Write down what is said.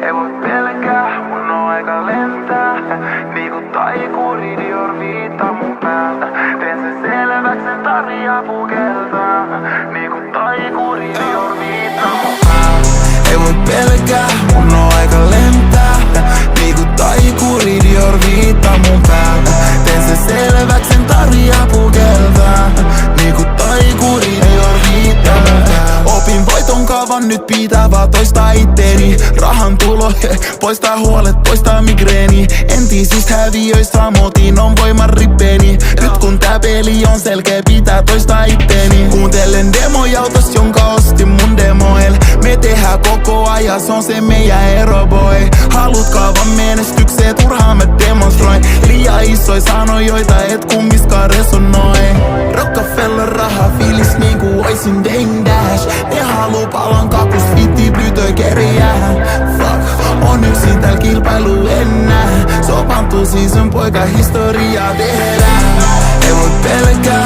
Ei voi pelkää, mun on aika lentää. Niinku taikuri Dior viittaa mun päältä. Teen sen selväks, sen tarjaa pukeltaa. Niinku taikuri Dior viittaa mun päältä. Ei voi pelkää, mun on aika lentää. Niinku taikuri Dior viittaa mun päältä. Teen sen selväks, sen tarjaa pukeltaa. Niinku taikuri Dior viittaa mun päältä. Opin voiton kaavan, nyt pitää vaan toistaa itteeni. Rahan tulo, poistaa huolet, poistaa migreeni. Entisistä häviöistä motin on voiman rippeeni. Nyt kun tää peli on selkeä, pitää toistaa itteeni. Kuuntelen demojautos, jonka ostin mun demoil. Me tehdään koko ajan, se on se meidän ero boy. Haluut kaavan menestykseen, turhaan mä demonstroin. Liian isoja sanoja, joita et kummiskaan resonoi. Rockefeller raha, fiilis niinku oisin Dame Dash. Ne haluu palon kakus, fitti plytöi kerjää. Fuck, on yksin täl kilpailu ennää. Sopantuu season poika, historiaa tehdään. Ei voi pelkää.